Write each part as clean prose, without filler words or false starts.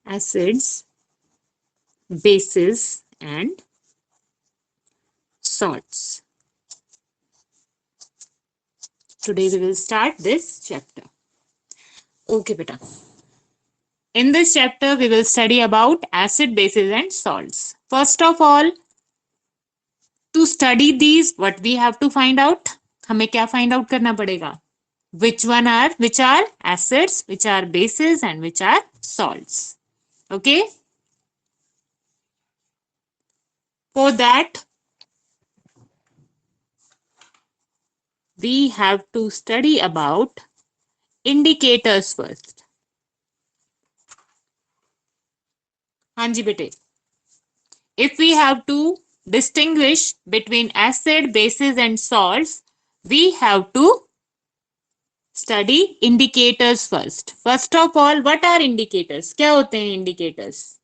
acids, bases and salts. Today we will start this chapter. Okay, beta. In this chapter, we will study about acid, bases and salts. First of all, to study these, what we have to find out? हमें क्या find out करना पड़ेगा? Which are acids, which are bases and which are salts. Okay? For that, we have to study about indicators first. हाँ जी बेटे. If we have to distinguish between acid, bases and salts, we have to study indicators first. First of all, what are indicators? क्या होते हैं indicators?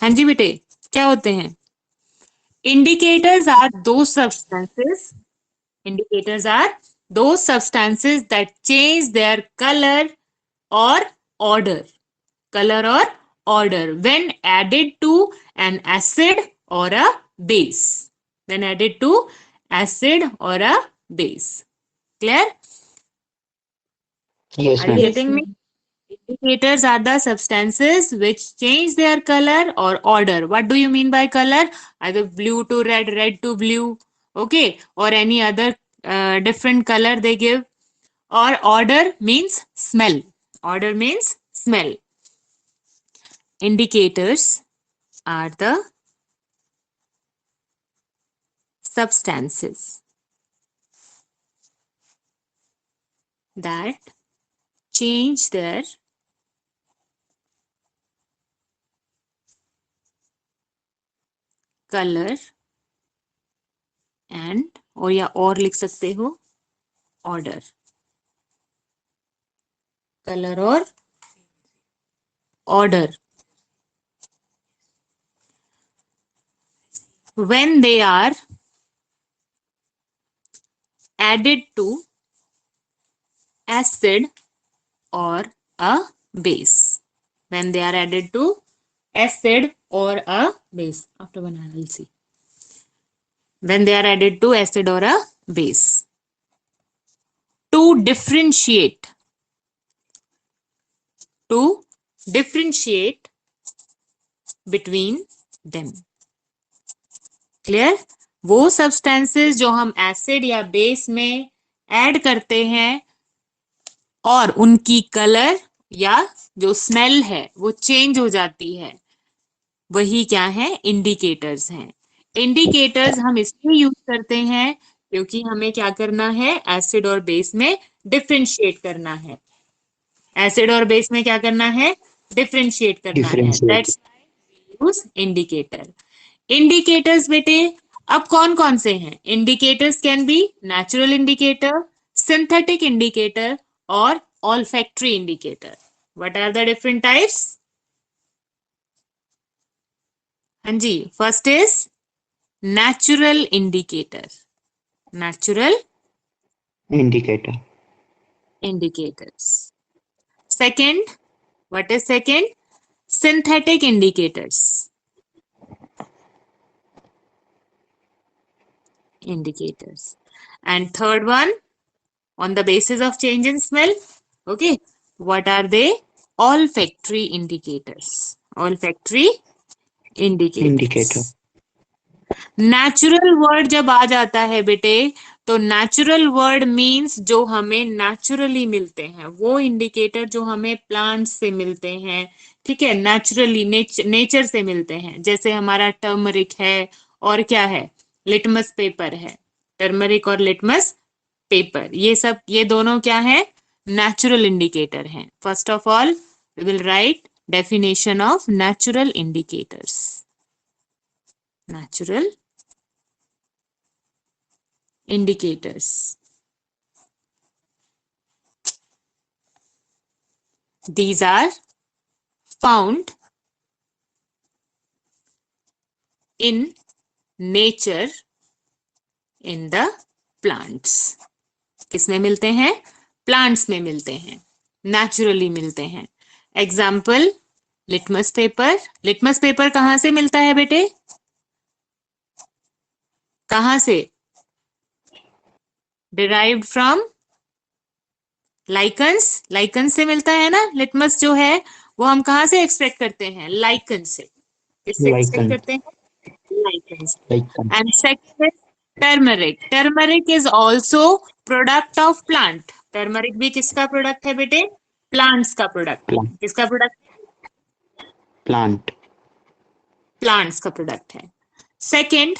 हाँ जी बेटे, क्या होते हैं? Indicators are those substances. Indicators are those substances that change their color or order. Color or order when added to an acid or a base. When added to acid or a base. Clear? Yes, Are you ma'am. getting me? Indicators are the substances which change their color or order. What do you mean by color? Either blue to red, red to blue, okay, or any other different color they give. Or order means smell. Order means smell. Indicators are the substances that change their color and और लिख सकते हो order. Color or order. When they are added to acid or a base. When they are added to acid or a base. After one I will see. When they are added to acid or a base. To differentiate between them. Clear? वो substances जो हम acid या base में add करते हैं और उनकी colour या जो स्मेल है वो चेंज हो जाती है, वही क्या है? इंडिकेटर्स हैं. इंडिकेटर्स हम इसलिए यूज करते हैं क्योंकि हमें क्या करना है? एसिड और बेस में डिफरेंशिएट करना है. एसिड और बेस में क्या करना है? डिफरेंशिएट करना है. That's use indicator. इंडिकेटर्स बेटे अब कौन कौन से हैं? Indicators can be natural indicator, synthetic indicator और olfactory indicator. What are the different types? हाँ जी, first is natural indicator. Natural Indicator. indicators. Second, what is second? Synthetic indicators. Indicators. And third one, on the basis of change in smell, okay, what are they? Olfactory indicators. Olfactory indicators. Indicator. Natural word जब आ जाता है बेटे, तो natural word means जो हमें naturally मिलते हैं, वो इंडिकेटर जो हमें प्लांट से मिलते हैं, ठीक है, नेचुरली नेचर से मिलते हैं. जैसे हमारा टर्मरिक है और क्या है? लिटमस पेपर है. टर्मरिक और लिटमस पेपर, ये सब, ये दोनों क्या है? नेचुरल इंडिकेटर हैं. First of all we will write definition of natural indicators. Natural indicators. These are found in nature in the plants. किसमें मिलते हैं? प्लांट्स में मिलते हैं, नेचुरली मिलते हैं। Example litmus paper. Litmus paper कहाँ से मिलता है बेटे? कहाँ से? Derived from lichens. लाइकन से मिलता है ना। लिटमस जो है वो हम कहाँ से एक्सट्रैक्ट करते हैं? लाइकन से। किससे एक्सट्रैक्ट lichen, करते हैं? लाइकन से। lichen, and second turmeric. Turmeric is also product of plant. Turmeric भी किसका प्रोडक्ट है बेटे? प्लांट्स का प्रोडक्ट है। plant, किसका प्रोडक्ट? plant, प्लांट्स का प्रोडक्ट है। Second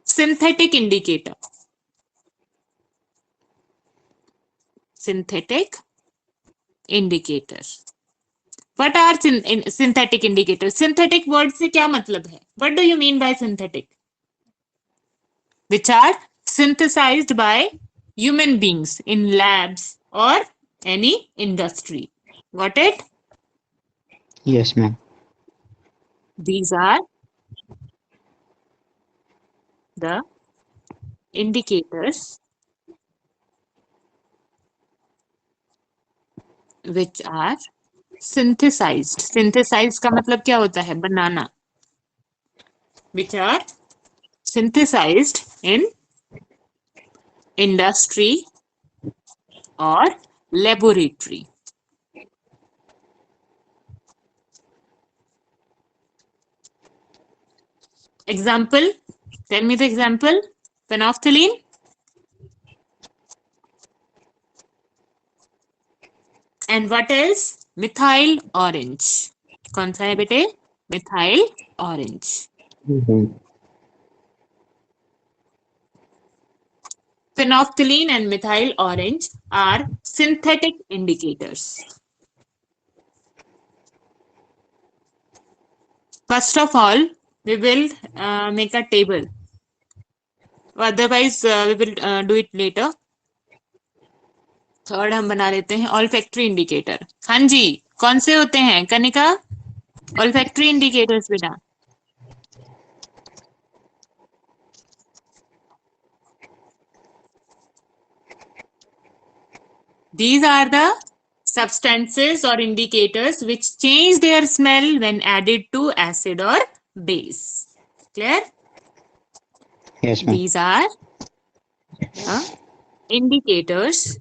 synthetic indicator. Synthetic indicator. What are synthetic indicator? Synthetic word से क्या मतलब है? What do you mean by synthetic? Which are synthesized by human beings in labs or any industry. Got it? yes ma'am, These are the indicators which are synthesized. Synthesized का मतलब क्या होता है? बनाना. Which are synthesized in industry or laboratory. Example, tell me the example. Phenolphthalein. And what else? Methyl orange. कौन सा है बेटे? Methyl orange. Phenolphthalein and methyl orange are synthetic indicators. First of all, we will make a table. Otherwise, we will do it later. Third हम बना लेते हैं olfactory indicator. हाँ जी, कौन से होते हैं कनिका? olfactory indicators बेटा। These are the substances or indicators which change their smell when added to acid or base. Clear? yes ma'am, These are the indicators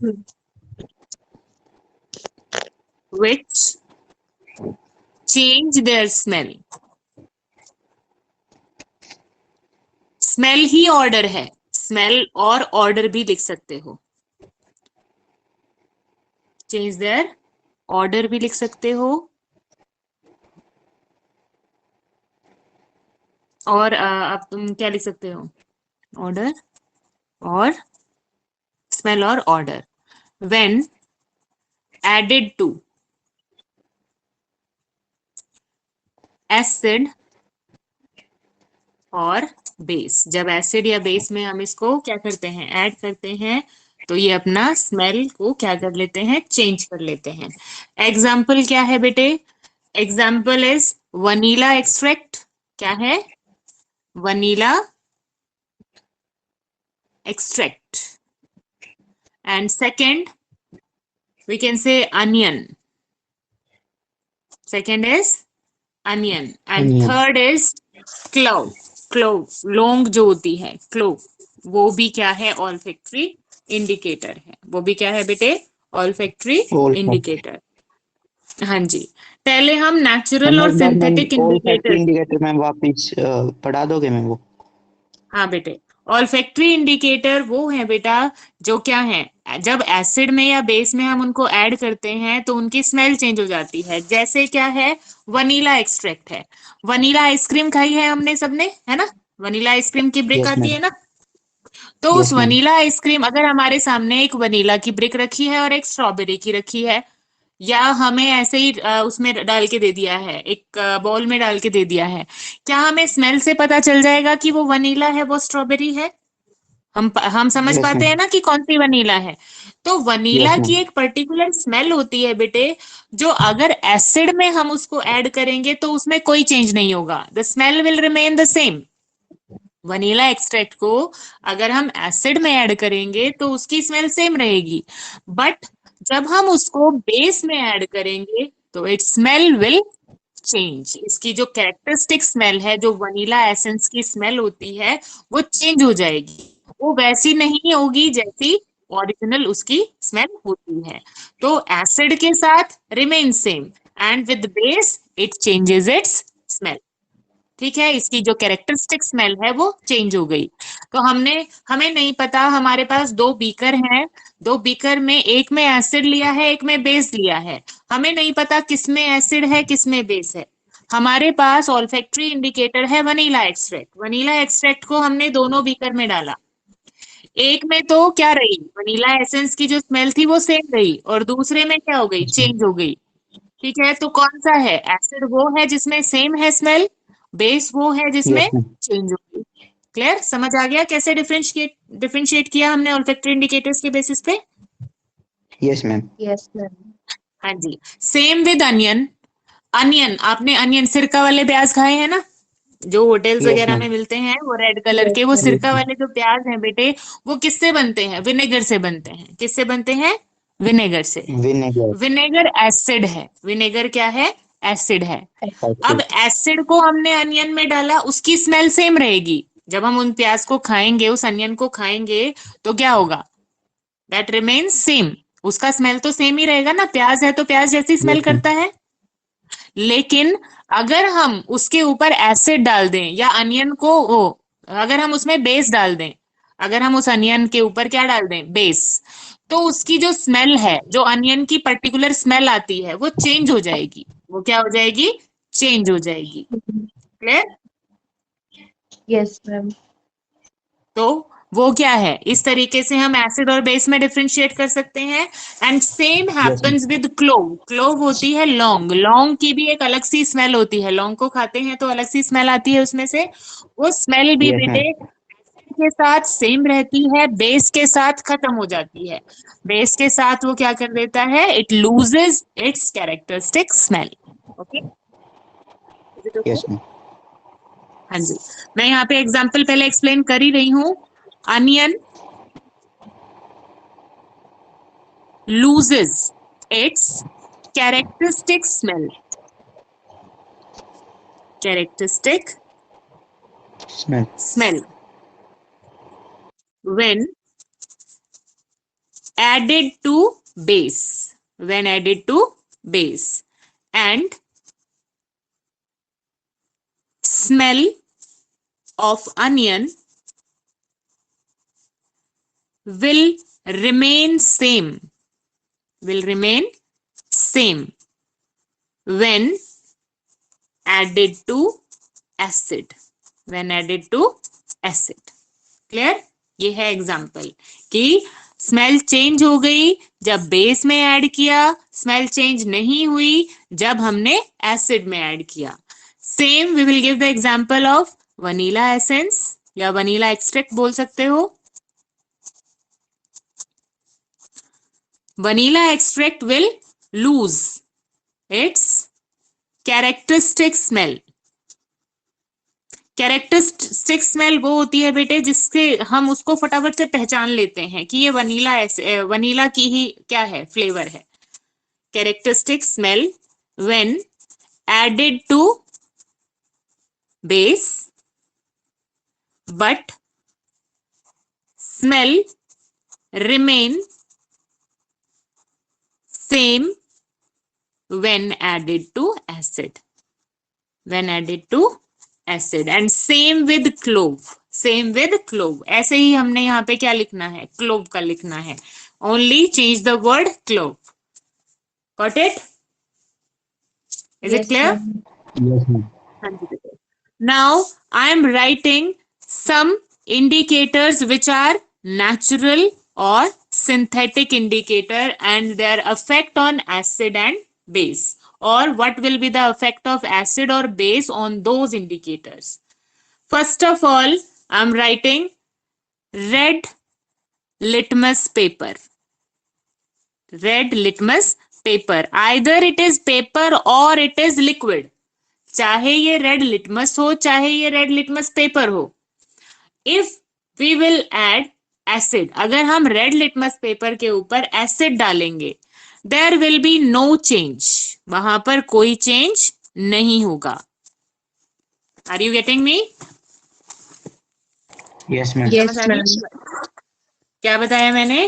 which change their smell. Smell he order है, smell और order भी लिख सकते हो। Change their order भी लिख सकते हो और अब तुम क्या लिख सकते हो? ऑर्डर और स्मेल और odour when added to acid और बेस। जब एसिड या बेस में हम इसको क्या करते हैं? ऐड करते हैं, तो ये अपना स्मेल को क्या कर लेते हैं? चेंज कर लेते हैं। एग्जाम्पल क्या है बेटे? Example is vanilla extract. क्या है? Vanilla extract. And second we can say onion. Second is onion and Onion. third is clove. clove लौंग जो होती है, clove, वो भी क्या है? olfactory indicator है। वो भी क्या है बेटे? olfactory indicator। हाँ जी, पहले हम नेचुरल और सिंथेटिक इंडिकेटर। इंडिकेटर मैम वापिस पढ़ा दोगे मैम वो? हाँ बेटे, ऑल्फैक्टरी इंडिकेटर वो है बेटा जो क्या है? जब एसिड में या बेस में हम उनको ऐड करते हैं तो उनकी स्मेल चेंज हो जाती है। जैसे क्या है? वनीला एक्सट्रैक्ट है। वनीला आइसक्रीम खाई है हमने सबने, है ना? वनीला आइसक्रीम की ब्रिक Yes, आती ma'am. है ना? तो उस Yes, ma'am. वनीला आइसक्रीम, अगर हमारे सामने एक वनीला की ब्रिक रखी है और एक स्ट्रॉबेरी की रखी है, या हमें ऐसे ही उसमें डाल के दे दिया है, एक बाउल में डाल के दे दिया है, क्या हमें स्मेल से पता चल जाएगा कि वो वनीला है, वो स्ट्रॉबेरी है? हम समझ Yes, पाते ma'am. हैं ना कि कौन सी वनीला है? तो वनीला Yes, ma'am. की एक पर्टिकुलर स्मेल होती है बेटे, जो अगर एसिड में हम उसको ऐड करेंगे तो उसमें कोई चेंज नहीं होगा। The smell will remain the same. Vanilla extract को अगर हम एसिड में ऐड करेंगे तो उसकी स्मेल सेम रहेगी, बट जब हम उसको बेस में ऐड करेंगे तो इट स्मेल विल चेंज। इसकी जो कैरेक्टरिस्टिक स्मेल है, जो वनीला एसेंस की स्मेल होती है, वो चेंज हो जाएगी। वो वैसी नहीं होगी जैसी ओरिजिनल उसकी स्मेल होती है। तो एसिड के साथ remain same and with base it changes it's smell. ठीक है, इसकी जो कैरेक्टरिस्टिक स्मेल है वो चेंज हो गई। तो हमें नहीं पता, हमारे पास दो बीकर हैं, दो बीकर में एक में एसिड लिया है, एक में बेस लिया है। हमें नहीं पता किसमें एसिड है किसमें बेस है। हमारे पास ऑल्फैक्टरी इंडिकेटर है वनीला एक्सट्रैक्ट। वनीला एक्सट्रैक्ट को हमने दोनों बीकर में डाला। एक में तो क्या रही, वनीला एसेंस की जो स्मेल थी वो सेम रही, और दूसरे में क्या हो गई, चेंज हो गई। ठीक है, तो कौन सा है, एसिड वो है जिसमें सेम है स्मेल, बेस वो है जिसमें यस मैम। चेंज हो गई। क्लियर, समझ आ गया कैसे डिफरेंशिएट किया हमने ऑल्फैक्टरी इंडिकेटर्स के बेसिस पे? Yes ma'am. Yes ma'am. हाँ जी। Same with onion. अनियन, आपने अनियन सिरका वाले प्याज खाए हैं ना, जो होटल्स Yes, वगैरह ma'am. में मिलते हैं, वो रेड कलर Yes, के, वो ma'am. सिरका वाले जो प्याज हैं बेटे, वो किससे बनते हैं, विनेगर से बनते हैं। किससे बनते हैं, विनेगर से। Vinegar. विनेगर एसिड है, विनेगर क्या है, एसिड है। अब Acid. एसिड को हमने अनियन में डाला, उसकी स्मेल सेम रहेगी। जब हम उन प्याज को खाएंगे, उस अनियन को खाएंगे, तो क्या होगा, दैट रिमेन्स सेम। उसका स्मेल तो सेम ही रहेगा ना, प्याज है तो प्याज जैसी स्मेल Yes, ma'am. करता है। लेकिन अगर हम उसके ऊपर एसिड डाल दें, या अनियन को अगर हम उसमें बेस डाल दें, अगर हम उस अनियन के ऊपर क्या डाल दें, बेस, तो उसकी जो स्मेल है, जो अनियन की पर्टिकुलर स्मेल आती है, वो चेंज हो जाएगी। वो क्या हो जाएगी, चेंज हो जाएगी। क्लियर? Yes, ma'am. तो वो क्या है, इस तरीके से हम एसिड और बेस में डिफरेंशिएट कर सकते हैं। And same happens with clove. Clove होती है लौंग, लौंग की भी एक अलग सी स्मेल होती है। लौंग को खाते हैं तो अलग सी स्मेल आती है उसमें से। वो स्मेल भी Yes, ma'am. बेटे एसिड के साथ सेम रहती है, बेस के साथ खत्म हो जाती है। बेस के साथ वो क्या कर देता है, it loses it's characteristic smell. Okay, Yes, ma'am. हाँ जी। मैं यहाँ पे एग्जाम्पल पहले एक्सप्लेन कर ही रही हूँ। Onion loses its characteristic smell. Characteristic Smell. when added to base. When added to base. And smell of onion will remain same. Will remain same when added to acid. When added to acid. Clear? ये है example कि smell change हो गई जब base में add किया, smell change नहीं हुई जब हमने एसिड में ऐड किया। Same we will give the example of vanilla essence या वनीला एक्सट्रैक्ट बोल सकते हो। Vanilla extract will lose its characteristic smell. Characteristic smell वो होती है बेटे जिससे हम उसको फटाफट से पहचान लेते हैं कि ये वनीला की ही क्या है, फ्लेवर है। Characteristic smell when added to base, but smell remain same when added to acid. When added to acid and same with clove. Same with clove, ऐसे ही हमने यहाँ पे क्या लिखना है, क्लोव का लिखना है। Only change the word clove. Got it? Is it Yes, clear? ma'am. Yes, ma'am. Now I am writing some indicators which are natural or synthetic indicator and their effect on acid and base, or what will be the effect of acid or base on those indicators. First of all, I am writing red litmus paper. Red litmus paper. Either it is paper or it is liquid. चाहे ये red litmus हो, चाहे ये red litmus paper हो, if we will add acid, अगर हम red litmus paper के ऊपर एसिड डालेंगे, there will be no change, वहां पर कोई चेंज नहीं होगा। Are you getting me? Yes, ma'am. Yes, ma'am. क्या बताया मैंने?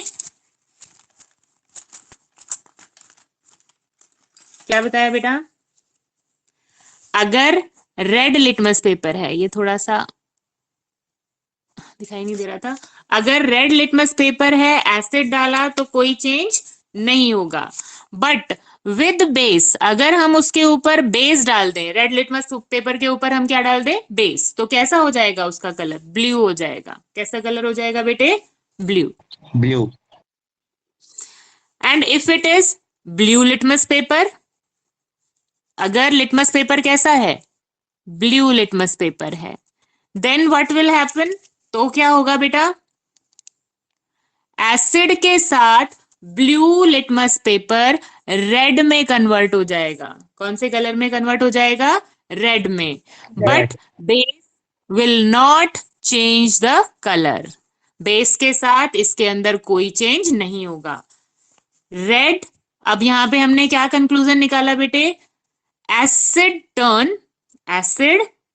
क्या बताया बेटा? अगर रेड लिटमस पेपर है, ये थोड़ा सा दिखाई नहीं दे रहा था, अगर रेड लिटमस पेपर है, एसिड डाला तो कोई चेंज नहीं होगा। बट विद बेस, अगर हम उसके ऊपर बेस डाल दें, रेड लिटमस पेपर के ऊपर हम क्या डाल दें? बेस, तो कैसा हो जाएगा उसका कलर? ब्लू हो जाएगा। कैसा कलर हो जाएगा बेटे? Blue. Blue. And if it is blue litmus paper, अगर लिटमस पेपर कैसा है? ब्लू लिटमस पेपर है, देन व्हाट विल हैपन? तो क्या होगा बेटा? एसिड के साथ ब्लू लिटमस पेपर रेड में कन्वर्ट हो जाएगा। कौन से कलर में कन्वर्ट हो जाएगा? रेड में। But base will not change the colour, base के साथ इसके अंदर कोई चेंज नहीं होगा। रेड, अब यहां पे हमने क्या कंक्लूजन निकाला बेटे? Asset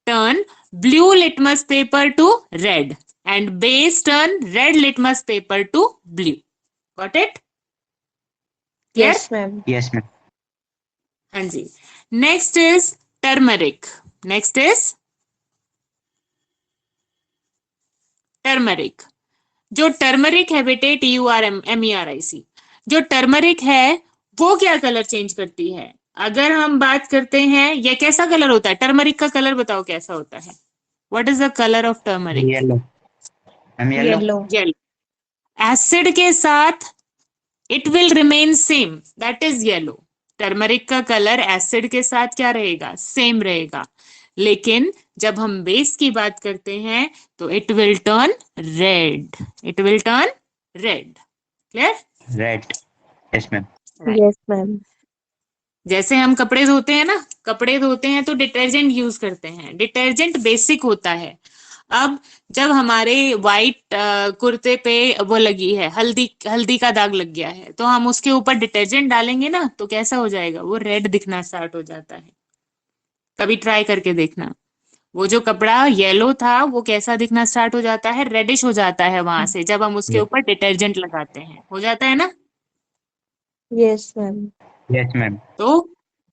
turn blue litmus paper two red and base turn red litmus paper to blue. Got it? Clear? Yes, ma'am. Yes, ma'am. हाँ जी। Next is turmeric. Next is turmeric. जो टर्मरिक है बेटे, TURMERIC, जो turmeric है वो क्या colour change करती है? अगर हम बात करते हैं, ये कैसा कलर होता है? टर्मरिक का कलर बताओ कैसा होता है? What is the color of turmeric? Yellow. Ma'am, yellow. Yellow. Yellow. Acid के साथ it will remain same, that is yellow. Turmeric का कलर एसिड के साथ क्या रहेगा? सेम रहेगा। लेकिन जब हम बेस की बात करते हैं तो it will turn red, it will turn red. Clear? Red. Yes, ma'am. Yes, ma'am. जैसे हम कपड़े धोते हैं ना, कपड़े धोते हैं तो डिटर्जेंट यूज करते हैं, डिटर्जेंट बेसिक होता है। अब जब हमारे व्हाइट कुर्ते पे वो लगी है, हल्दी का दाग लग गया है, तो हम उसके ऊपर डिटर्जेंट डालेंगे ना, तो कैसा हो जाएगा? वो रेड दिखना स्टार्ट हो जाता है। कभी ट्राई करके देखना, वो जो कपड़ा येलो था वो कैसा दिखना स्टार्ट हो जाता है? रेडिश हो जाता है वहां से, जब हम उसके ऊपर डिटर्जेंट लगाते हैं। हो जाता है ना? Yes, ma'am. Yes, ma'am. तो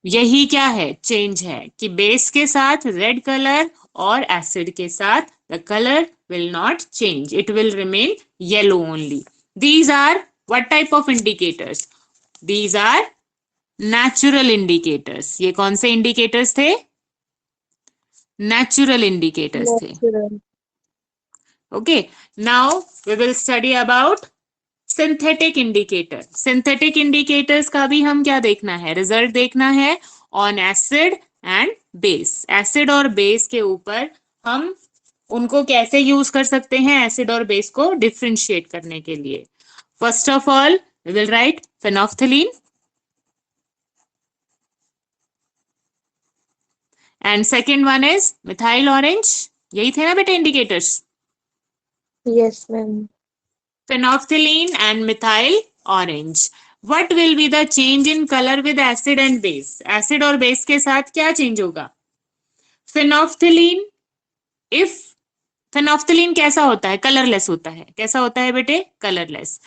यही क्या है? चेंज है कि बेस के साथ रेड कलर और एसिड के साथ the colour will not change, it will remain yellow only. These are what type of indicators? These are natural indicators. ये कौन से इंडिकेटर्स थे? नेचुरल इंडिकेटर्स थे। Natural. Okay, now we will study about synthetic indicator. Synthetic indicators का भी हम क्या देखना है? रिजल्ट देखना है on acid and base. Acid और बेस के ऊपर हम उनको कैसे यूज कर सकते हैं, एसिड और बेस को डिफ्रेंशिएट करने के लिए। First of all we will write phenolphthalein and second one is methyl orange. यही थे ना बेटे indicators? Yes, ma'am. Phenolphthalein and methyl orange. What will be the change in color with acid and base? Acid और base के साथ क्या change होगा? Phenolphthalein, if phenolphthalein कैसा होता है? कलरलेस होता है। कैसा होता है बेटे? कलरलेस।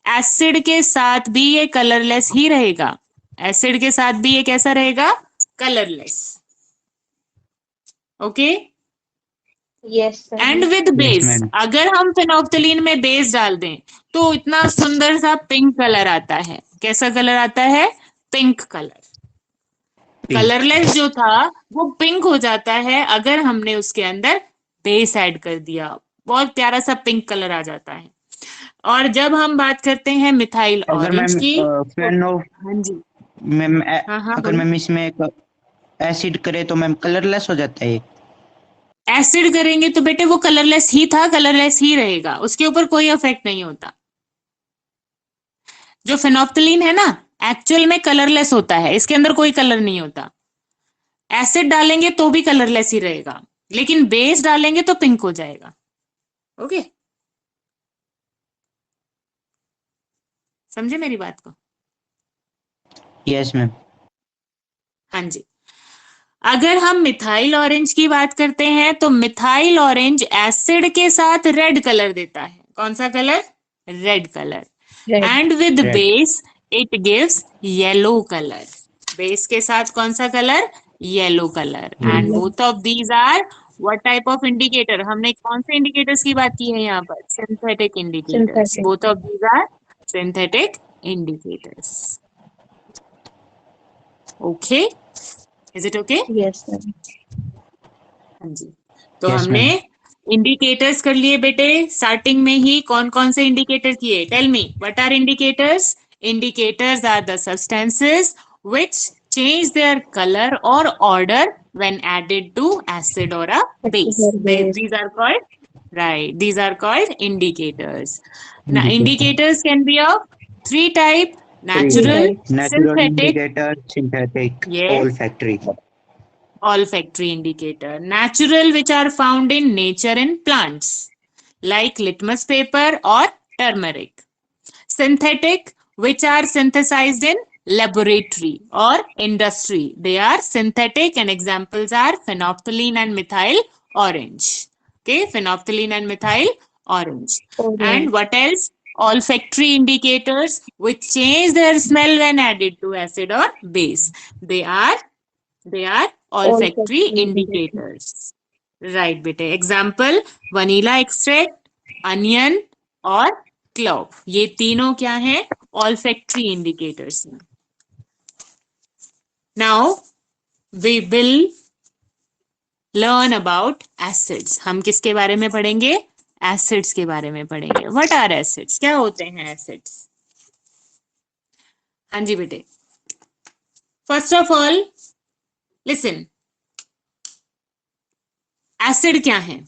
एसिड के साथ भी ये कलरलेस ही रहेगा। एसिड के साथ भी ये कैसा रहेगा? Colourless. Okay? Yes, ma'am. And with base, ma'am. अगर हम फेनोफ्थलीन में बेस डाल दें तो इतना सुंदर सा पिंक कलर आता है। कैसा कलर आता है? Pink colour. Pink. कलरलेस जो था वो पिंक हो जाता है अगर हमने उसके अंदर बेस ऐड कर दिया, बहुत प्यारा सा पिंक कलर आ जाता है। और जब हम बात करते हैं मिथाइल अगर ऑरेंज मैम की, फेनो हाँ जी, मैम हाँ अगर मैम इसमें एसिड करे तो मैम कलरलेस हो जाता है। एसिड करेंगे तो बेटे वो कलरलेस ही था, कलरलेस ही रहेगा, उसके ऊपर कोई इफेक्ट नहीं होता। जो फेनोफ्थलीन है ना, एक्चुअल में कलरलेस होता है, इसके अंदर कोई कलर नहीं होता। एसिड डालेंगे तो भी कलरलेस ही रहेगा, लेकिन बेस डालेंगे तो पिंक हो जाएगा। ओके, समझे मेरी बात को? Yes ma'am. हाँ जी। अगर हम मिथाइल ऑरेंज की बात करते हैं तो मिथाइल ऑरेंज एसिड के साथ रेड कलर देता है। कौन सा colour? Red colour. Red. And with Red. Base it gives yellow colour. Base के साथ कौन सा colour? Yellow colour. And Yellow. Both of these are what type of indicator? हमने कौन से इंडिकेटर्स की बात की है यहाँ पर? Synthetic indicators. Synthetic. Both of these are synthetic indicators. Okay, is it okay? Yes, ma'am. हाँ जी। तो Yes, हमने ma'am. इंडिकेटर्स कर लिए बेटे। स्टार्टिंग में ही कौन कौन से इंडिकेटर किए? Tell me what are indicators? Indicators are the substances which change their color or order when added to acid or a base. Base. These are called, right, these are called indicators. Now, Indicator. indicators can be of three type: Three. natural, Natural synthetic, indicator, synthetic, yes, olfactory. olfactory indicator. Natural, which are found in nature in plants, like litmus paper or turmeric. Synthetic, which are synthesized in laboratory or industry. They are synthetic, and examples are phenolphthalein and methyl orange. Okay, phenolphthalein and methyl orange. Orange. And what else? Olfactory indicators, which change their smell when added to acid or base. They are olfactory indicators. Right, bete. Example: vanilla extract, onion और clove. ये तीनों क्या है? Olfactory indicators हैं। Now we will learn about acids. हम किसके बारे में पढ़ेंगे? एसिड्स के बारे में पढ़ेंगे। What are acids? क्या होते हैं एसिड्स? हाँ जी बेटे। First of all listen, acid क्या है?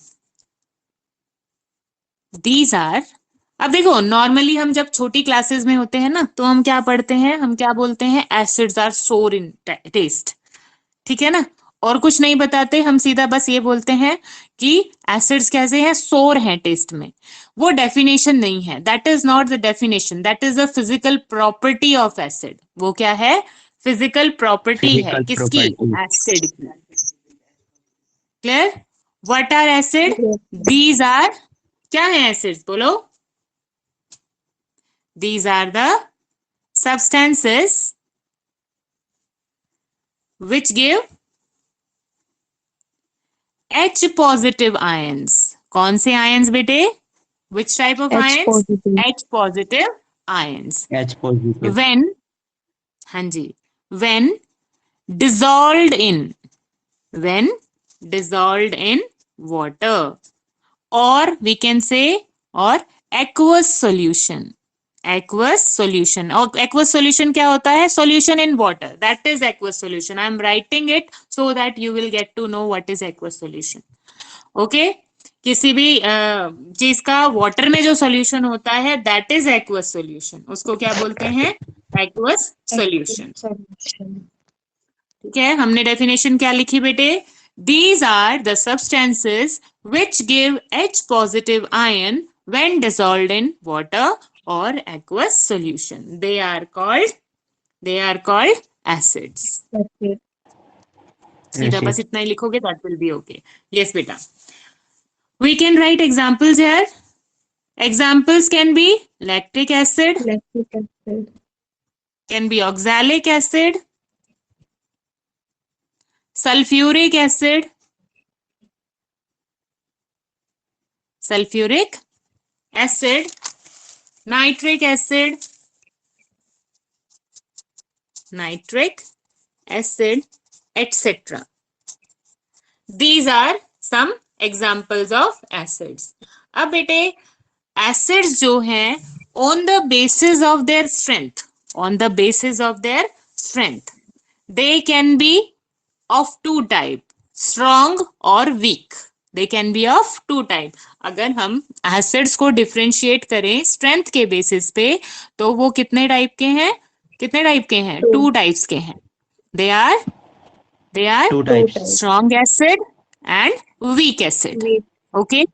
दीज आर, अब देखो नॉर्मली हम जब छोटी क्लासेस में होते हैं ना तो हम क्या पढ़ते हैं? हम क्या बोलते हैं? एसिड्स आर सोर इन टेस्ट। ठीक है ना? और कुछ नहीं बताते, हम सीधा बस ये बोलते हैं कि एसिड्स कैसे हैं? सोर हैं टेस्ट में। वो डेफिनेशन नहीं है। That is not the definition, that is a physical property of acid. वो क्या है? फिजिकल प्रॉपर्टी है। Physical किसकी? property. एसिड की। Clear? What are acid? Yes. These are, क्या है एसिड्स? बोलो। These are the substances which give H positive ions. कौन से ions बेटे? Which type of H ions? positive. H positive ions. H positive. When, हाँ जी, when dissolved in, when dissolved in water, or we can say, or aqueous solution. Aqueous solution. और aqueous solution क्या होता है? Solution in water. That is aqueous solution. I am writing it so that you will get to know what is aqueous solution. Okay? किसी भी चीज का water में जो सॉल्यूशन होता है दैट इज एक्वस सॉल्यूशन। उसको क्या बोलते हैं? Aqueous solution. Solution. ठीक है, हमने डेफिनेशन क्या लिखी बेटे? These are the substances which give H positive ion when dissolved in water or aqueous solution. They are called acids. That's it. सीधा Acid. बस इतना ही लिखोगे, that will be okay. Yes बेटा. We can write examples here. Examples can be lactic acid, Lactic acid. can be oxalic acid, sulfuric acid, nitric acid, etc. These are some examples of acids. अब बेटे acids जो हैं on the basis of their strength, they can be of two type, strong or weak. They can be of two type. अगर हम acids को differentiate करें strength के basis पे तो वो कितने टाइप के हैं? टू टाइप्स के हैं। They are Two types. strong acid and weak acid. Weak. Okay.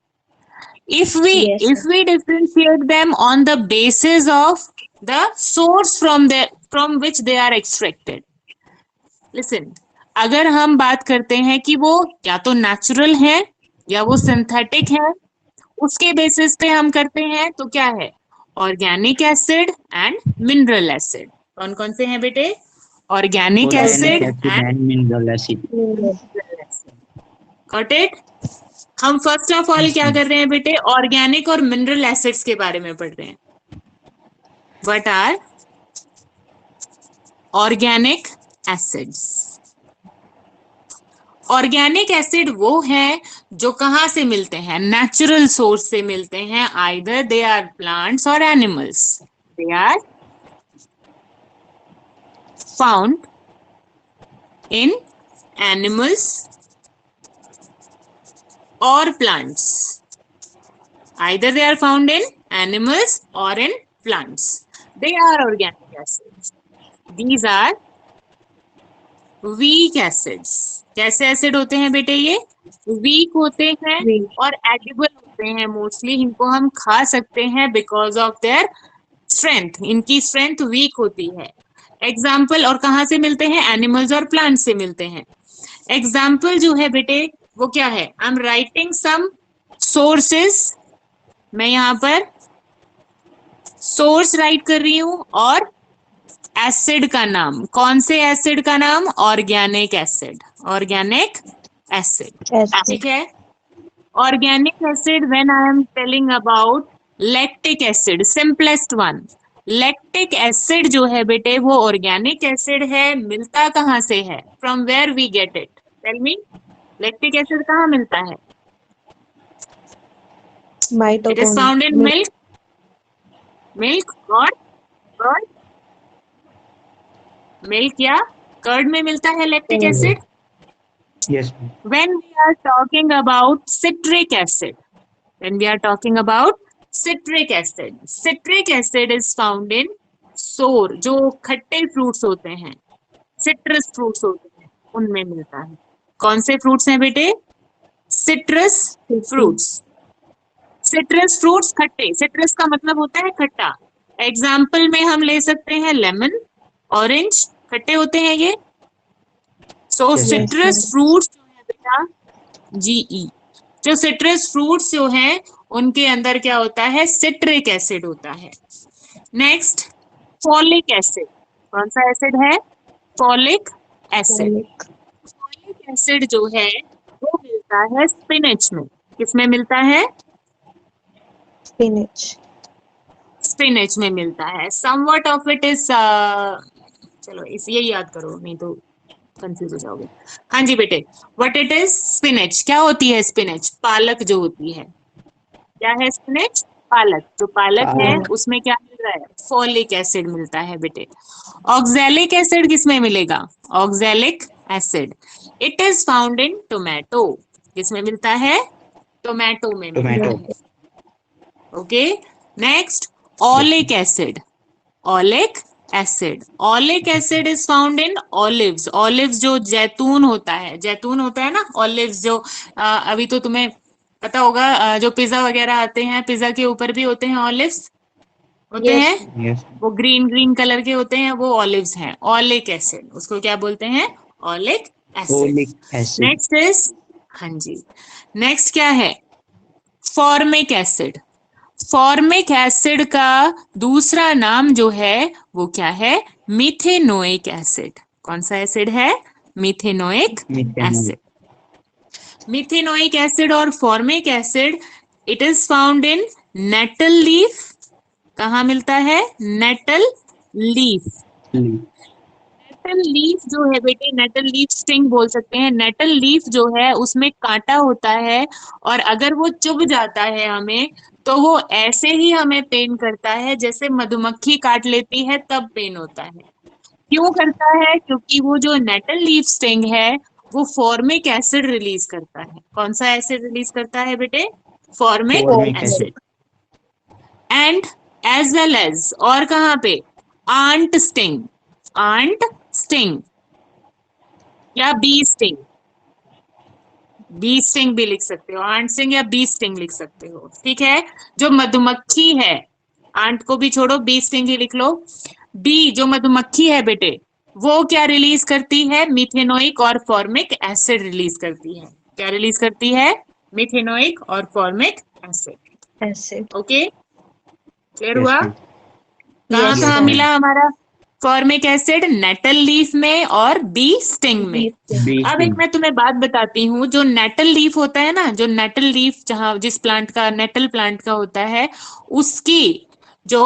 If we Yes, sir. if we differentiate them on the basis of the source from which they are extracted. Listen, अगर हम बात करते हैं कि वो या तो natural है या वो सिंथेटिक है, उसके बेसिस पे हम करते हैं तो क्या है? Organic acid and mineral acid. कौन कौन से हैं बेटे? Organic Organic acid acid and and mineral acid. Mineral acid. Got it? हम फर्स्ट ऑफ ऑल Yes, क्या ma'am. कर रहे हैं बेटे? ऑर्गेनिक और मिनरल एसिड्स के बारे में पढ़ रहे हैं। What are organic acids? Organic acid वो है जो कहाँ से मिलते हैं? नेचुरल सोर्स से मिलते हैं। आइदर दे आर प्लांट्स और animals. They are found in animals or plants. Either they are found in animals or in plants. They are organic acids. These are weak acids. कैसे acid होते हैं बेटे ये? Week होते हैं Weak. और edible होते हैं। मोस्टली इनको हम खा सकते हैं बिकॉज ऑफ देयर स्ट्रेंथ। इनकी स्ट्रेंथ वीक होती है। एग्जाम्पल, और कहाँ से मिलते हैं? एनिमल्स और प्लांट से मिलते हैं। एग्जाम्पल जो है बेटे वो क्या है? I am writing some sources. मैं यहाँ पर सोर्स राइट कर रही हूं और एसिड का नाम। कौन से एसिड का नाम? Organic acid. Organic acid, Acid. ठीक है। Organic acid when I am telling about lactic acid, simplest one. Lactic acid जो है बेटे वो ऑर्गेनिक एसिड है। मिलता कहाँ से है? From where we get it? Tell me, lactic acid कहाँ मिलता है? It is found in milk, milk और curd, milk या curd में मिलता है lactic acid. Yes, ma'am. When we are talking about citric acid, when we are talking about citric acid, citric acid is found in sour, जो खट्टे fruits होते हैं, citrus fruits होते हैं, उनमें मिलता है। कौन से fruits हैं बेटे? citrus fruits. सिट्रस फ्रूट्स खट्टे। सिट्रस का मतलब होता है खट्टा। एग्जाम्पल में हम ले सकते हैं लेमन, ऑरेंज, खट्टे होते हैं ये। सो Yes, सिट्रस ma'am. फ्रूट्स जो है बेटा, जीई, जो सिट्रस फ्रूट्स जो हैं उनके अंदर क्या होता है? सिट्रिक एसिड होता है। Next, folic acid. कौन सा एसिड है? Folic acid. Folic. Folic acid जो है वो मिलता है स्पिनच में। किसमें मिलता है? Spinach. स्पिनच में मिलता है। समवट ऑफ इट इज, चलो इस ये याद करो नहीं तो कंफ्यूज हो जाओगे। हाँ जी बेटे, व्हाट इट इज? स्पिनच। क्या होती है स्पिनच? पालक जो होती है। क्या है स्पिनच? पालक। जो पालक है पालक। उसमें क्या मिल रहा है? फॉलिक एसिड मिलता है बेटे। ऑक्सैलिक एसिड किसमें मिलेगा? Oxalic acid it is found in tomato. किसमें मिलता है? टोमेटो में मिलता Tomato. है। Okay, next, oleic acid. Oleic acid, oleic acid is found in olives. Olives जो जैतून होता है, जैतून होता है ना, ऑलिव्स जो अभी तो तुम्हें पता होगा, जो पिज्जा वगैरह आते हैं, पिज्जा के ऊपर भी होते हैं ऑलिव्स, होते Yes, हैं। ma'am. Yes. वो ग्रीन ग्रीन कलर के होते हैं, वो ऑलिव्स हैं। ओलिक एसिड, उसको क्या बोलते हैं? Oleic acid. Folic acid. Next is, हाँ जी, नेक्स्ट क्या है? Formic acid. फॉर्मिक एसिड का दूसरा नाम जो है वो क्या है? Methanoic acid. कौन सा एसिड है? Methanoic Methanol. Acid. Methanoic acid और formic acid it is found in nettle leaf. कहाँ मिलता है? Nettle leaf. Leaf. Nettle leaf जो है बेटे, नेटल लीफ स्टिंग बोल सकते हैं। नेटल लीफ जो है उसमें कांटा होता है और अगर वो चुभ जाता है हमें, तो वो ऐसे ही हमें पेन करता है जैसे मधुमक्खी काट लेती है तब पेन होता है। क्यों करता है? क्योंकि वो जो नेटल लीफ स्टिंग है वो फॉर्मिक एसिड रिलीज करता है। कौन सा एसिड रिलीज करता है बेटे? Formic Formic acid. acid. And as well as, और कहाँ पे? Ant sting. आंट स्टिंग या बी स्टिंग। बी स्टिंग भी लिख सकते हो, आंट स्टिंग या बी स्टिंग लिख सकते हो, ठीक है। जो मधुमक्खी है, आंट को भी छोड़ो, बी स्टिंग ही लिख लो। बी जो मधुमक्खी है बेटे, वो क्या रिलीज करती है? मिथेनोइक और फॉर्मिक एसिड रिलीज करती है। क्या रिलीज करती है? मिथेनोइक और formic acid. Acid. Okay, clear yes हुआ? मैम। कहाँ Yes, कहाँ sir. मिला हमारा फॉर्मिक एसिड? नेटल लीफ में और बी स्टिंग में। Bee sting. बी अब एक स्टिंग। मैं तुम्हें बात बताती हूँ, जो नेटल लीफ होता है ना, जो नेटल लीफ जहाँ जिस प्लांट का, नेटल प्लांट का होता है, उसकी जो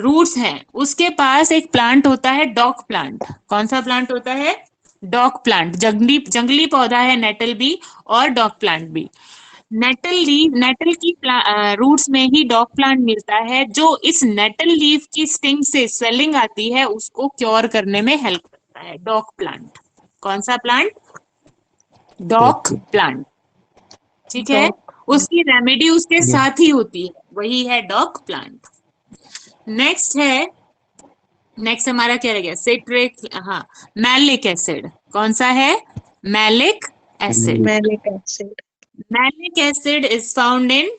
रूट्स हैं, उसके पास एक प्लांट होता है डॉग प्लांट। कौन सा प्लांट होता है? Dog plant. जंगली जंगली पौधा है नेटल भी और डॉग प्लांट भी। नेटल लीफ, नेटल की रूट्स में ही डॉग प्लांट मिलता है, जो इस नेटल लीफ की स्टिंग से स्वेलिंग आती है उसको क्योर करने में हेल्प करता है। Dog plant. कौन सा प्लांट? डॉग प्लांट, ठीक है। Dog. उसकी रेमेडी उसके Yes. साथ ही होती है, वही है डॉग प्लांट। नेक्स्ट है, नेक्स्ट हमारा क्या रह गया? सिट्रिक, हाँ, मैलिक एसिड। कौन सा है? Malic acid. Malic acid. Malic acid is found in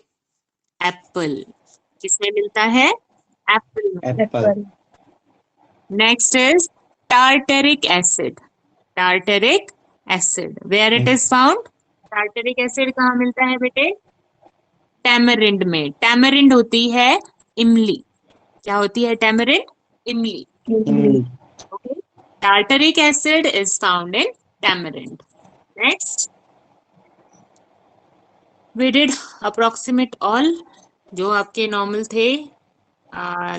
apple. किसमें मिलता है? एप्पल में। Apple. Apple. Next is tartaric acid. Tartaric acid, where it is found? Tartaric acid कहाँ मिलता है बेटे? टैमरिंड में। टैमरिंड होती है इमली। क्या होती है टैमरिंड? इमली। Imli. Okay, tartaric acid is found in tamarind. Next, we did approximate all जो आपके नॉर्मल थे।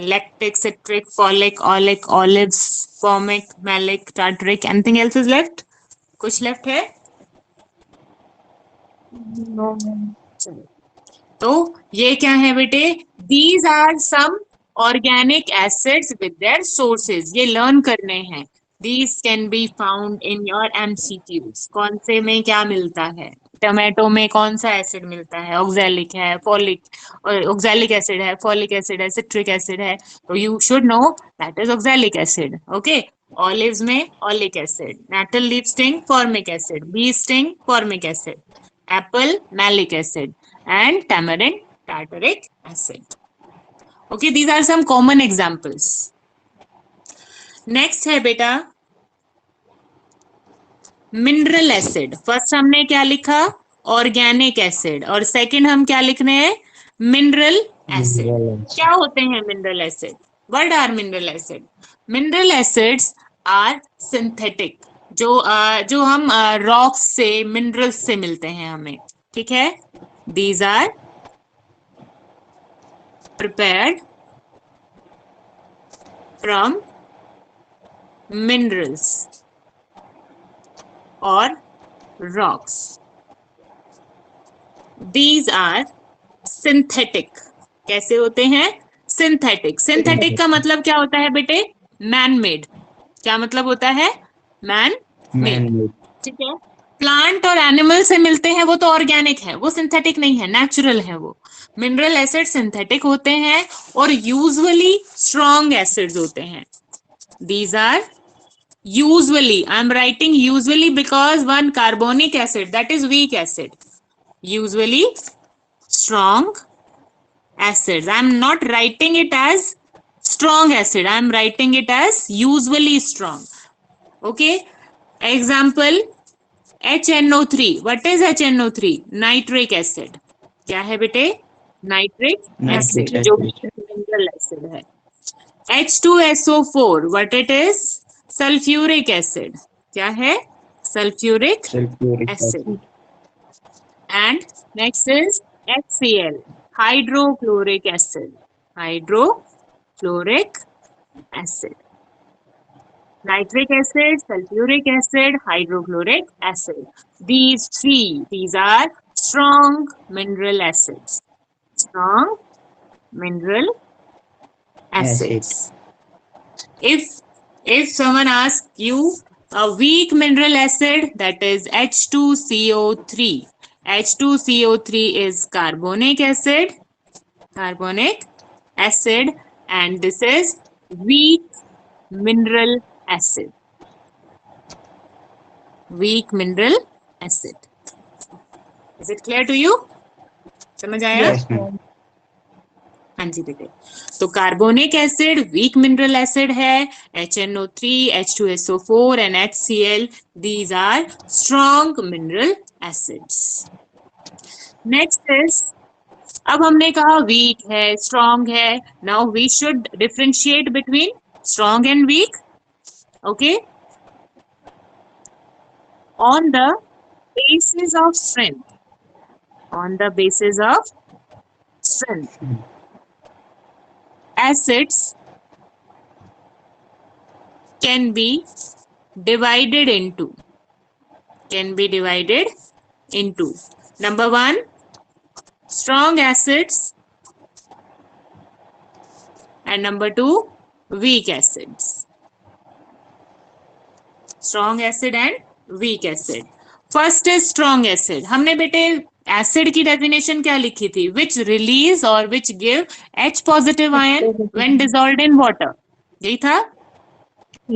Lactic, citric, folic, oleic, olives, formic, malic, tartaric. Anything else is left? कुछ लेफ्ट है? No, ma'am. चलो, तो ये क्या है बेटे? These are some organic acids with their sources. ये लर्न करने हैं। These can be found in your MCQs. कौन से में क्या मिलता है? टमाटो में कौन सा एसिड मिलता है? ऑक्सैलिक है, फॉलिक, ऑक्सैलिक एसिड है, फॉलिक एसिड है, सिट्रिक एसिड है, तो you should know that is oxalic acid. Okay, olives में oleic acid, nettle leaf sting formic acid, bee sting formic acid, apple malic acid, and tamarind tartaric acid. Okay, these are some common examples. Next है बेटा mineral acid. First हमने क्या लिखा? Organic acid, और second हम क्या लिख रहे हैं? Mineral acid. क्या होते हैं mineral acid? What are mineral acid? Mineral acids are synthetic, जो हम रॉक्स से, मिनरल्स से मिलते हैं हमें, ठीक है। These are prepared from minerals or rocks. These are synthetic. कैसे होते हैं? सिंथेटिक। सिंथेटिक का मतलब क्या होता है बेटे? Man made. क्या मतलब होता है? मैन मेड, ठीक है। प्लांट और एनिमल से मिलते हैं वो तो ऑर्गेनिक है, वो सिंथेटिक नहीं है, नेचुरल है वो। मिनरल एसिड सिंथेटिक होते हैं और यूजुअली स्ट्रॉन्ग एसिड्स होते हैं। These are usually, I am writing usually because one carbonic acid that is weak acid, usually strong acids. I am not writing it as strong acid, I am writing it as usually strong. Okay, example HNO3. What is HNO3? Nitric acid. क्या है बेटे? Nitric acid, जो mineral acid है। H2SO4. what it is? Sulphuric acid. क्या है? Sulphuric acid. And next is HCl, hydrochloric acid. Hydrochloric acid. Nitric acid, sulfuric acid, hydrochloric acid. These three, these are strong mineral acids. Strong mineral acids. If someone asks you a weak mineral acid, that is H2CO3. H2CO3 is carbonic acid, and this is weak mineral acid. Weak mineral acid. Is it clear to you? समझ आया? Yes, Yes, ma'am. ma'am. हाँ जी बेटे। तो carbonic acid weak mineral acid है, HNO3, H2SO4 and HCl, these are strong mineral acids. Next is, अब हमने कहा वीक है, स्ट्रॉन्ग है, now we should differentiate between strong and weak. Okay, on the basis of strength, on the basis of strength, acids can be divided into, number one, strong acids, and number two, weak acids. Strong acid and weak acid. First is strong acid. हमने बेटे acid की definition क्या लिखी थी? Which release or which give H positive ion when dissolved in water. यही था.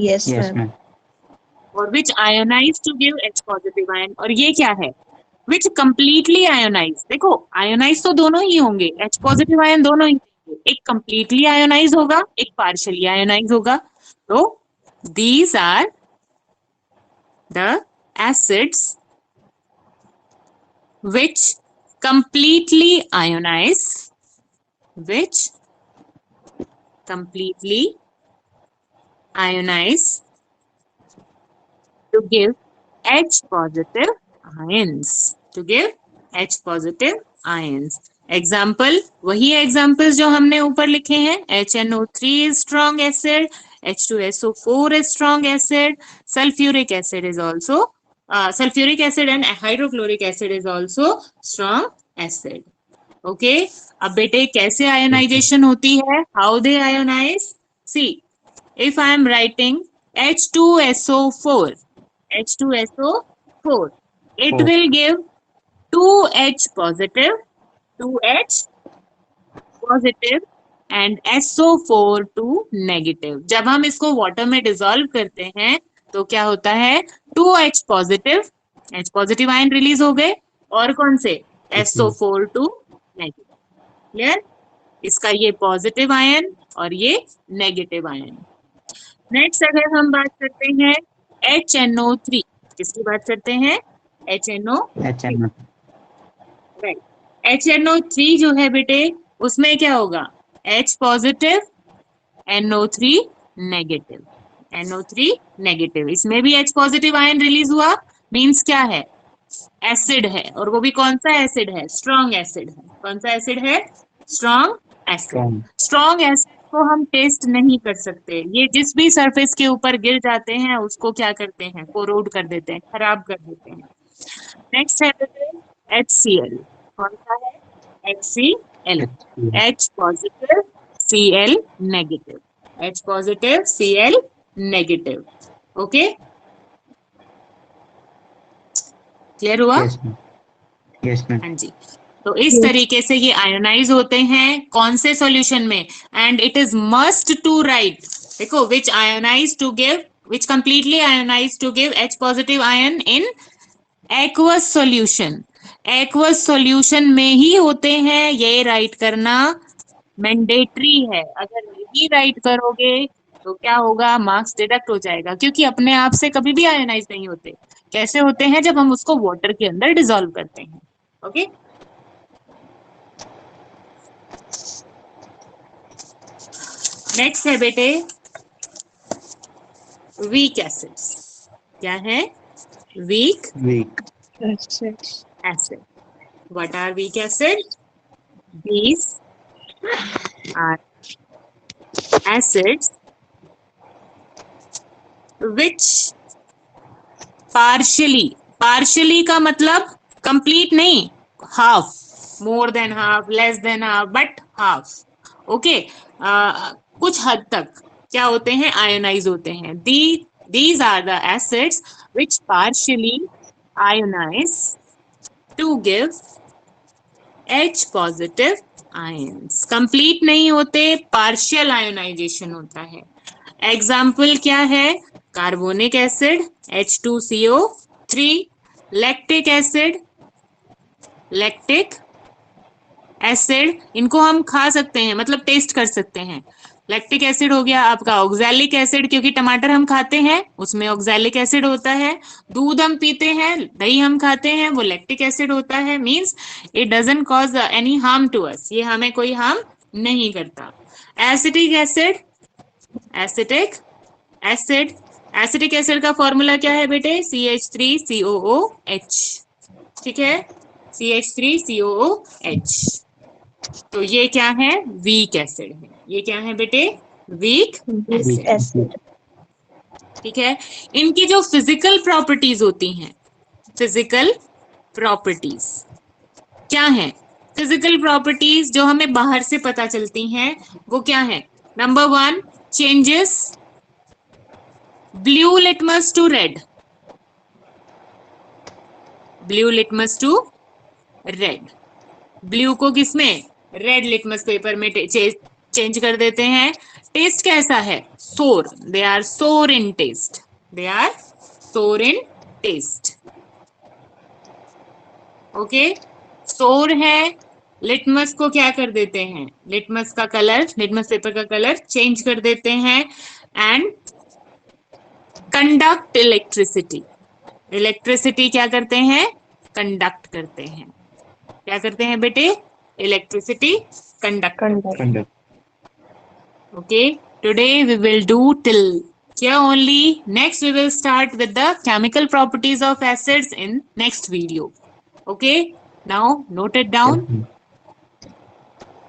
Yes, Yes, ma'am. ma'am. और which ionize to give H positive ion. और ये क्या है? Which completely ionize. देखो ionize तो दोनों ही होंगे, H positive ion दोनों ही होंगे. एक completely ionize होगा, एक partially ionize होगा. तो these are the acids which completely ionize, to give H positive ions, Example, वही examples जो हमने ऊपर लिखे हैं. HNO3 is strong acid, H2SO4 is strong acid, sulfuric acid is also sulfuric acid and hydrochloric acid is also strong acid. Okay, अब बेटे कैसे ionisation होती है? How they ionize? See, if I am writing H2SO4, it Four. will give 2H positive and SO4 2 negative. जब हम इसको water में dissolve करते हैं तो क्या होता है? 2H positive, H positive ion release हो गए, और कौन से? SO4 2 negative. क्लियर? इसका ये पॉजिटिव आयन और ये नेगेटिव आयन. नेक्स्ट अगर हम बात करते हैं HNO3, किसकी बात करते हैं? HNO3. HNO. राइट. HNO3 जो है बेटे, उसमें क्या होगा? H positive, NO3 negative, NO3 negative. इसमें भी H पॉजिटिव आयन रिलीज हुआ, मींस क्या है? एसिड है, और वो भी कौन सा एसिड है? स्ट्रॉन्ग एसिड है. कौन सा एसिड है? Strong acid. Strong. Strong acid को हम टेस्ट नहीं कर सकते. ये जिस भी सरफेस के ऊपर गिर जाते हैं उसको क्या करते हैं? कोरोड कर देते हैं, खराब कर देते हैं. नेक्स्ट है HCl. कौन सा है? HCl. H positive, Cl negative, H positive, Cl negative. Okay, clear हुआ? Yes, ma'am. Yes, ma'am. हाँ जी. तो इस तरीके से ये आयोनाइज होते हैं कौन से सॉल्यूशन में? And it is must to write, देखो, which ionise to give, which completely ionise to give H positive ion in aqueous solution. Aqueous solution में ही होते हैं, ये राइट करना मैंडेटरी है. अगर नहीं राइट करोगे तो क्या होगा? मार्क्स डिडक्ट हो जाएगा, क्योंकि अपने आप से कभी भी आयोनाइज नहीं होते. कैसे होते हैं? जब हम उसको वाटर के अंदर डिसॉल्व करते हैं. ओके, नेक्स्ट है बेटे वीक एसिड्स. क्या है? Weak Weak. Acids. acid. What are weak acids? These are acids which partially का मतलब complete नहीं, half, more than half, less than half, but half. Okay, कुछ हद तक क्या होते हैं? आयोनाइज होते हैं. These are the acids which partially ionize to give H positive ions. Complete नहीं होते, पार्शियल आयोनाइजेशन होता है. एग्जाम्पल क्या है? Carbonic acid H2CO3, lactic acid lactic acid, इनको हम खा सकते हैं, मतलब टेस्ट कर सकते हैं। लैक्टिक एसिड हो गया आपका ऑक्सैलिक एसिड, क्योंकि टमाटर हम खाते हैं उसमें ऑक्सैलिक एसिड होता है। दूध हम पीते हैं, दही हम खाते हैं, वो लैक्टिक एसिड होता है। Means it doesn't cause any harm to us, ये हमें कोई हार्म नहीं करता। Acetic acid, acetic acid, acetic acid का फॉर्मूला क्या है बेटे? CH3COOH, ठीक है, CH3COOH। तो ये क्या है? वीक एसिड है। ये क्या है बेटे? Weak Weak acid, acid. ठीक है। इनकी जो फिजिकल प्रॉपर्टीज होती हैं, फिजिकल प्रॉपर्टीज क्या है? फिजिकल प्रॉपर्टीज जो हमें बाहर से पता चलती हैं वो क्या है? Number 1, changes blue litmus to red, blue litmus to red. Blue को किसमें? रेड लिटमस पेपर में चेंज कर देते हैं। टेस्ट कैसा है? सोर, दे आर सोर इन टेस्ट, दे आर सोर इन टेस्ट, ओके। सोर है, लिटमस को क्या कर देते हैं? लिटमस का कलर, लिटमस पेपर का कलर चेंज कर देते हैं। एंड कंडक्ट इलेक्ट्रिसिटी, इलेक्ट्रिसिटी क्या करते हैं? कंडक्ट करते हैं। क्या करते हैं बेटे? इलेक्ट्रिसिटी कंडक्ट करते हैं। Conduct. Okay, today we will do till here only. Next we will start with the chemical properties of acids in next video. Okay, now note it down.